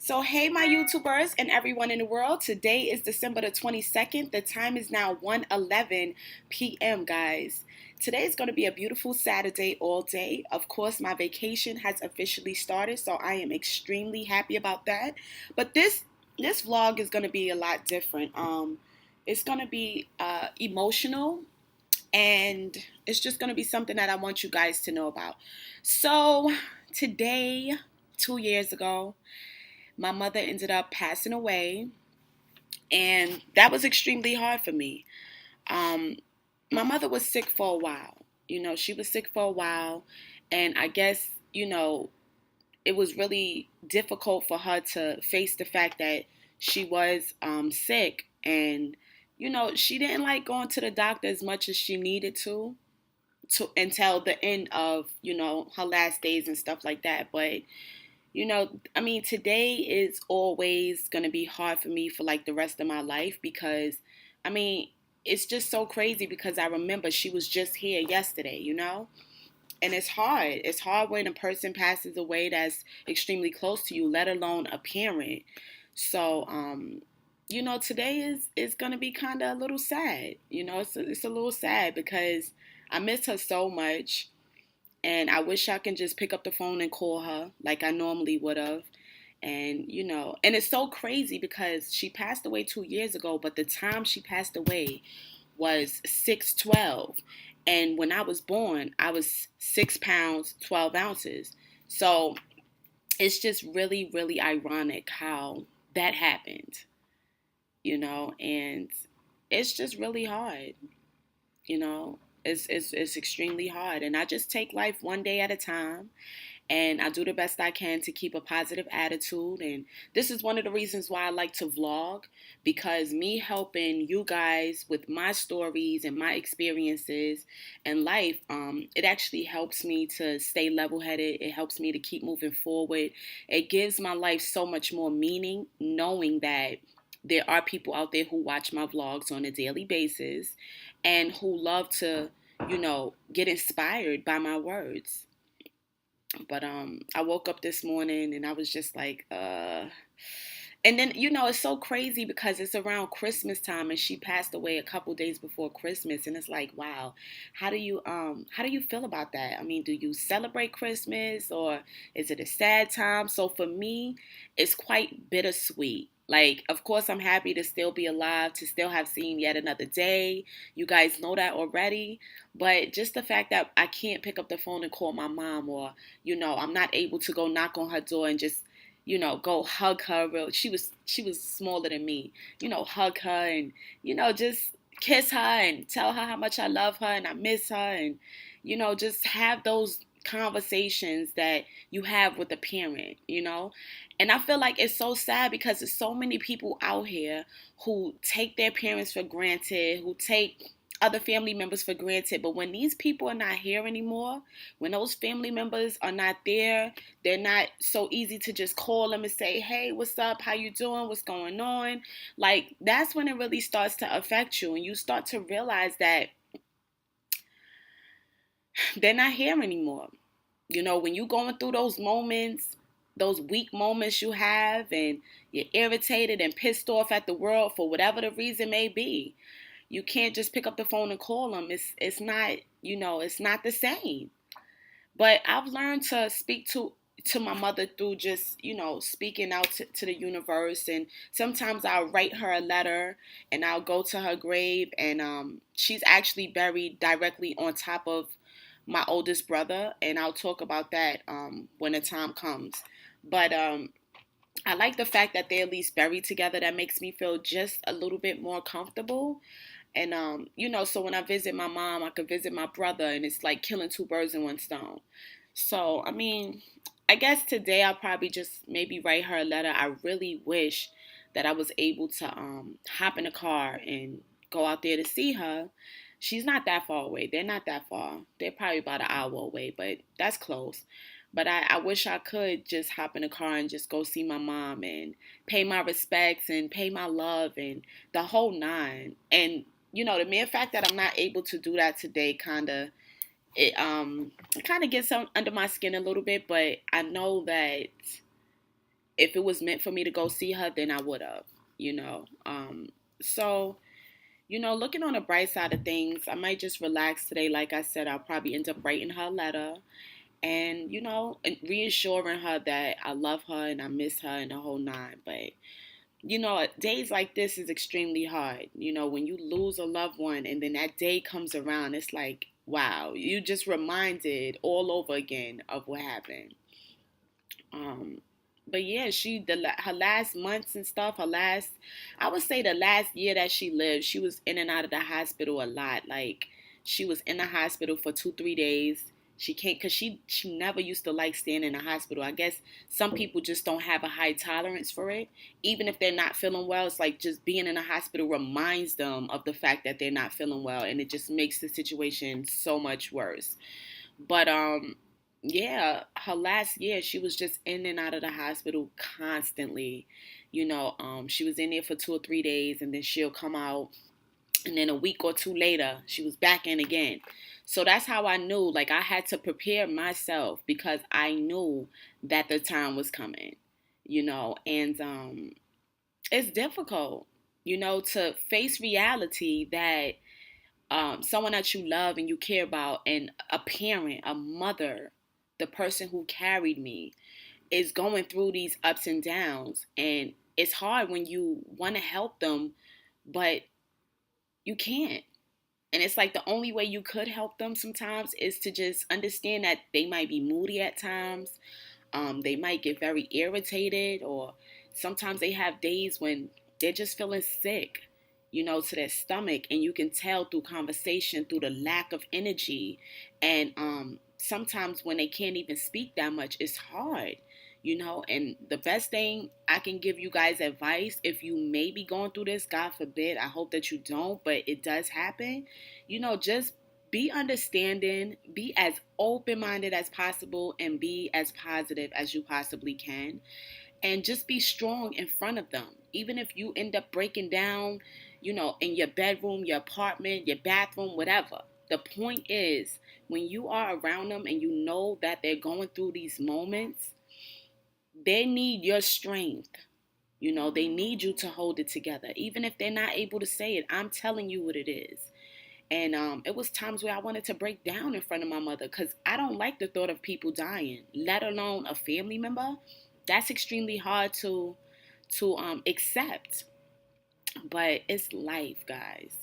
So, hey, my YouTubers and everyone in the world. Today is December the 22nd. The time is now 1:11 p.m., guys. Today is going to be a beautiful Saturday all day. Of course, my vacation has officially started, so I am extremely happy about that. But this vlog is going to be a lot different. It's going to be emotional, and it's just going to be something that I want you guys to know about. So, today, 2 years ago, my mother ended up passing away, and that was extremely hard for me. Um, my mother was sick for a while. She was sick for a while, and I guess, it was really difficult for her to face the fact that she was sick, and, she didn't like going to the doctor as much as she needed to until the end of, her last days and stuff like that. But I mean, today is always going to be hard for me for like the rest of my life because, I mean, it's just so crazy because I remember she was just here yesterday. And it's hard. It's hard when a person passes away that's extremely close to you, let alone a parent. So, today is going to be kind of a little sad. It's a little sad because I miss her so much. And I wish I can just pick up the phone and call her like I normally would have. And, and it's so crazy because she passed away 2 years ago, but the time she passed away was 6/12. And when I was born, I was 6 pounds, 12 ounces. So it's just really, really ironic how that happened, and it's just really hard, you know. It's extremely hard. And I just take life one day at a time, and I do the best I can to keep a positive attitude. And this is one of the reasons why I like to vlog, because me helping you guys with my stories and my experiences in life, it actually helps me to stay level-headed. It helps me to keep moving forward. It gives my life so much more meaning, knowing that there are people out there who watch my vlogs on a daily basis and who love to, get inspired by my words. But I woke up this morning and I was just like, and then, it's so crazy because it's around Christmas time and she passed away a couple days before Christmas, and it's like, wow, how do you feel about that? I mean, do you celebrate Christmas, or is it a sad time? So for me, it's quite bittersweet. Like, of course, I'm happy to still be alive, to still have seen yet another day. You guys know that already. But just the fact that I can't pick up the phone and call my mom, or, I'm not able to go knock on her door and just, go hug her. She was smaller than me. Hug her and, just kiss her and tell her how much I love her and I miss her, and, just have those conversations that you have with a parent. And I feel like it's so sad because there's so many people out here who take their parents for granted, who take other family members for granted. But when these people are not here anymore, when those family members are not there, they're not so easy to just call them and say, hey, what's up? How you doing? What's going on? Like, that's when it really starts to affect you. And you start to realize that they're not here anymore. When you're going through those moments, those weak moments you have, and you're irritated and pissed off at the world for whatever the reason may be, you can't just pick up the phone and call them. It's not, it's not the same. But I've learned to speak to my mother through just, speaking out to the universe. And sometimes I'll write her a letter and I'll go to her grave, and she's actually buried directly on top of my oldest brother, and I'll talk about that when the time comes. But I like the fact that they're at least buried together. That makes me feel just a little bit more comfortable. And so when I visit my mom, I could visit my brother, and it's like killing two birds in one stone. So I mean, I guess today I'll probably just maybe write her a letter. I really wish that I was able to hop in a car and go out there to see her. She's not that far away. They're not that far. They're probably about an hour away, but that's close. But I wish I could just hop in a car and just go see my mom and pay my respects and pay my love and the whole nine. And the mere fact that I'm not able to do that today it kind of gets under my skin a little bit. But I know that if it was meant for me to go see her, then I would have, So, looking on the bright side of things, I might just relax today. Like I said, I'll probably end up writing her a letter and, and reassuring her that I love her and I miss her and the whole nine. But, days like this is extremely hard. When you lose a loved one and then that day comes around, it's like, wow, you just reminded all over again of what happened. Um, but yeah, her last months and stuff, I would say the last year that she lived, she was in and out of the hospital a lot. Like she was in the hospital for 2, 3 days. She can't, cause she never used to like staying in the hospital. I guess some people just don't have a high tolerance for it. Even if they're not feeling well, it's like just being in a hospital reminds them of the fact that they're not feeling well, and it just makes the situation so much worse. But yeah, her last year she was just in and out of the hospital constantly. She was in there for 2 or 3 days and then she'll come out, and then a week or two later she was back in again. So that's how I knew, like, I had to prepare myself because I knew that the time was coming, and it's difficult, to face reality that someone that you love and you care about, and a parent, a mother, the person who carried me, is going through these ups and downs. And it's hard when you want to help them, but you can't. And it's like the only way you could help them sometimes is to just understand that they might be moody at times. They might get very irritated, or sometimes they have days when they're just feeling sick, to their stomach, and you can tell through conversation, through the lack of energy. And sometimes when they can't even speak that much, it's hard. And the best thing I can give you guys advice, if you may be going through this, God forbid, I hope that you don't, but it does happen, just be understanding, be as open minded as possible, and be as positive as you possibly can. And just be strong in front of them. Even if you end up breaking down, in your bedroom, your apartment, your bathroom, whatever. The point is, when you are around them and you know that they're going through these moments, they need your strength. They need you to hold it together. Even if they're not able to say it, I'm telling you what it is. And it was times where I wanted to break down in front of my mother because I don't like the thought of people dying, let alone a family member. That's extremely hard to accept. But it's life, guys.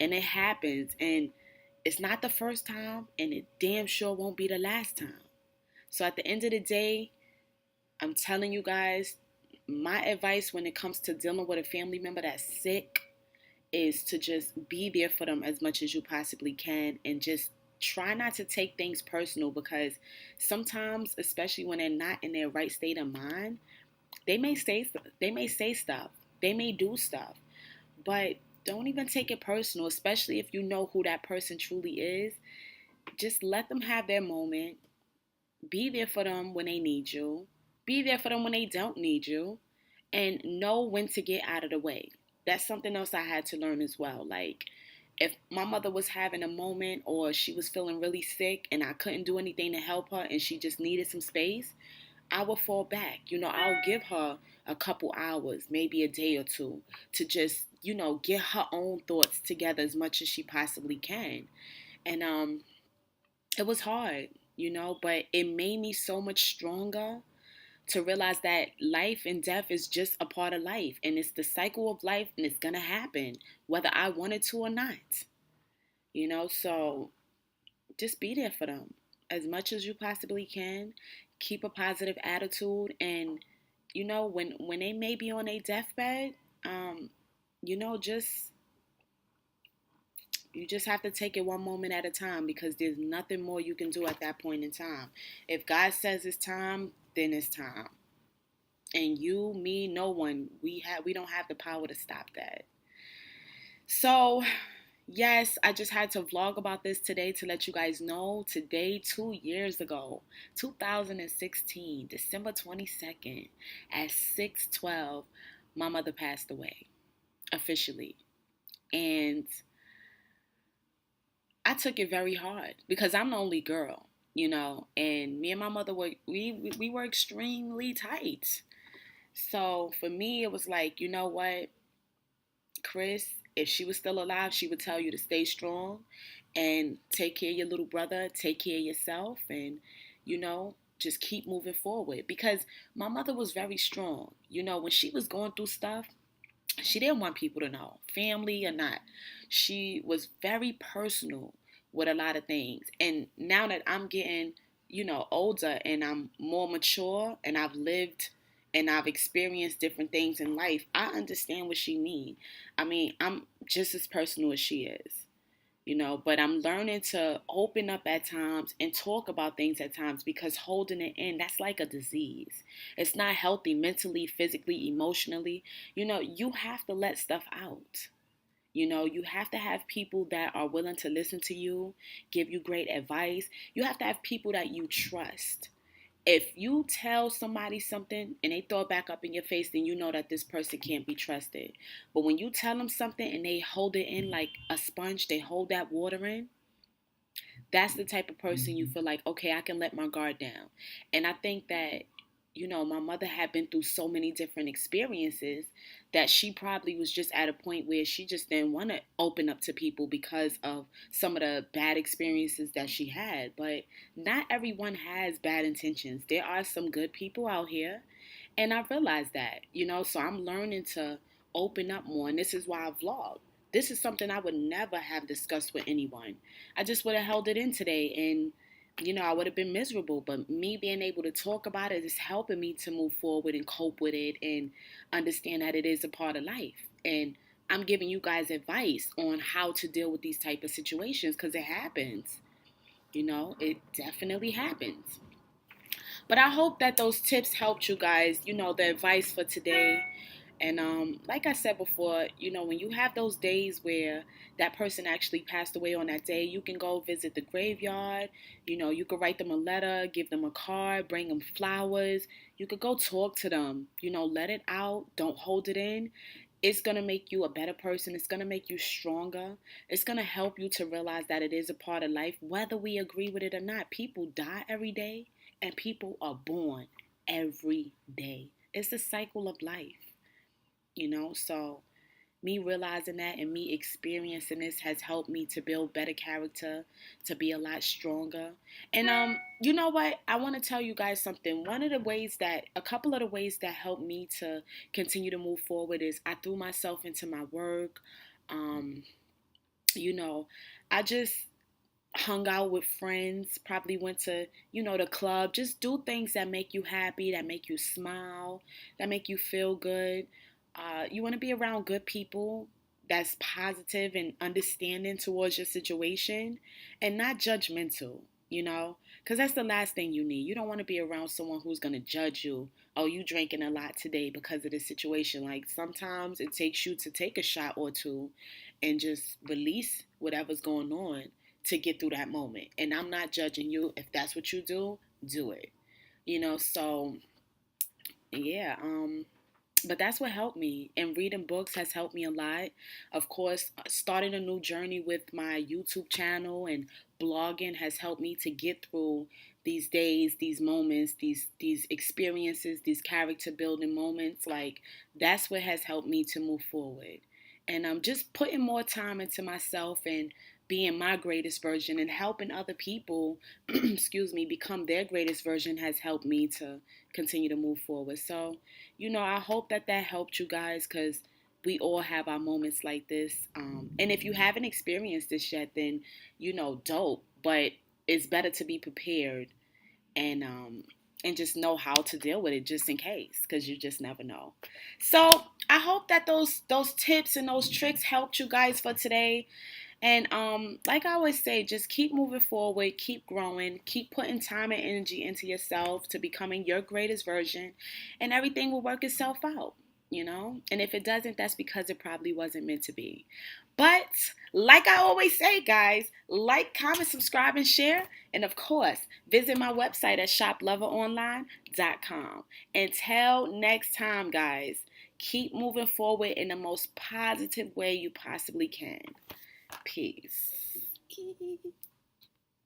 And it happens. And it's not the first time, and it damn sure won't be the last time. So at the end of the day, I'm telling you guys, my advice when it comes to dealing with a family member that's sick is to just be there for them as much as you possibly can, and just try not to take things personal, because sometimes, especially when they're not in their right state of mind, they may say stuff, they may do stuff, but don't even take it personal, especially if you know who that person truly is. Just let them have their moment. Be there for them when they need you. Be there for them when they don't need you, and know when to get out of the way. That's something else I had to learn as well. Like, if my mother was having a moment or she was feeling really sick and I couldn't do anything to help her and she just needed some space, I would fall back. I'll give her a couple hours, maybe a day or two, to just, get her own thoughts together as much as she possibly can. And it was hard, but it made me so much stronger to realize that life and death is just a part of life, and it's the cycle of life, and it's gonna happen whether I wanted to or not. So just be there for them as much as you possibly can. Keep a positive attitude, and when they may be on a deathbed, um, just you just have to take it one moment at a time, because there's nothing more you can do at that point in time. If God says it's time, then it's time. And you, me, no one, we don't have the power to stop that. So, yes, I just had to vlog about this today to let you guys know. Today, 2 years ago, 2016, December 22nd, at 6:12, my mother passed away officially. And I took it very hard because I'm the only girl, and me and my mother we were extremely tight. So for me, it was like, you know what, Chris, if she was still alive, she would tell you to stay strong and take care of your little brother, take care of yourself, and, just keep moving forward. Because my mother was very strong. When she was going through stuff, she didn't want people to know, family or not. She was very personal with a lot of things. And now that I'm getting, older and I'm more mature and I've lived and I've experienced different things in life, I understand what she means. I mean, I'm just as personal as she is. But I'm learning to open up at times and talk about things at times, because holding it in, that's like a disease. It's not healthy mentally, physically, emotionally. You have to let stuff out. You have to have people that are willing to listen to you, give you great advice. You have to have people that you trust. If you tell somebody something and they throw it back up in your face, then you know that this person can't be trusted. But when you tell them something and they hold it in like a sponge, they hold that water in, that's the type of person you feel like, okay, I can let my guard down. And I think that, my mother had been through so many different experiences that she probably was just at a point where she just didn't want to open up to people because of some of the bad experiences that she had. But not everyone has bad intentions. There are some good people out here. And I realized that, so I'm learning to open up more. And this is why I vlog. This is something I would never have discussed with anyone. I just would have held it in today, and, I would have been miserable. But me being able to talk about it is helping me to move forward and cope with it and understand that it is a part of life. And I'm giving you guys advice on how to deal with these type of situations, because it happens. It definitely happens. But I hope that those tips helped you guys, the advice for today. And like I said before, when you have those days where that person actually passed away on that day, you can go visit the graveyard. You could write them a letter, give them a card, bring them flowers. You could go talk to them, let it out. Don't hold it in. It's going to make you a better person. It's going to make you stronger. It's going to help you to realize that it is a part of life, whether we agree with it or not. People die every day, and people are born every day. It's the cycle of life, So me realizing that and me experiencing this has helped me to build better character, to be a lot stronger. And you know what? I want to tell you guys something. A couple of the ways that helped me to continue to move forward is I threw myself into my work. Um, you know, I just hung out with friends, probably went to, the club. Just do things that make you happy, that make you smile, that make you feel good. You want to be around good people that's positive and understanding towards your situation and not judgmental, because that's the last thing you need. You don't want to be around someone who's going to judge you. Oh, you drinking a lot today because of the situation. Like, sometimes it takes you to take a shot or two and just release whatever's going on to get through that moment. And I'm not judging you. If that's what you do it. So yeah, but that's what helped me. And reading books has helped me a lot. Of course, starting a new journey with my YouTube channel and blogging has helped me to get through these days, these moments, these experiences, these character building moments. Like, that's what has helped me to move forward. And I'm just putting more time into myself and being my greatest version and helping other people, excuse me, become their greatest version has helped me to continue to move forward. So, I hope that helped you guys, because we all have our moments like this. And if you haven't experienced this yet, then, dope. But it's better to be prepared and just know how to deal with it just in case, because you just never know. So I hope that those tips and those tricks helped you guys for today. And like I always say, just keep moving forward, keep growing, keep putting time and energy into yourself to becoming your greatest version, and everything will work itself out. And if it doesn't, that's because it probably wasn't meant to be. But like I always say, guys, like, comment, subscribe, and share. And of course, visit my website at shoploveronline.com. Until next time, guys, keep moving forward in the most positive way you possibly can. Peace.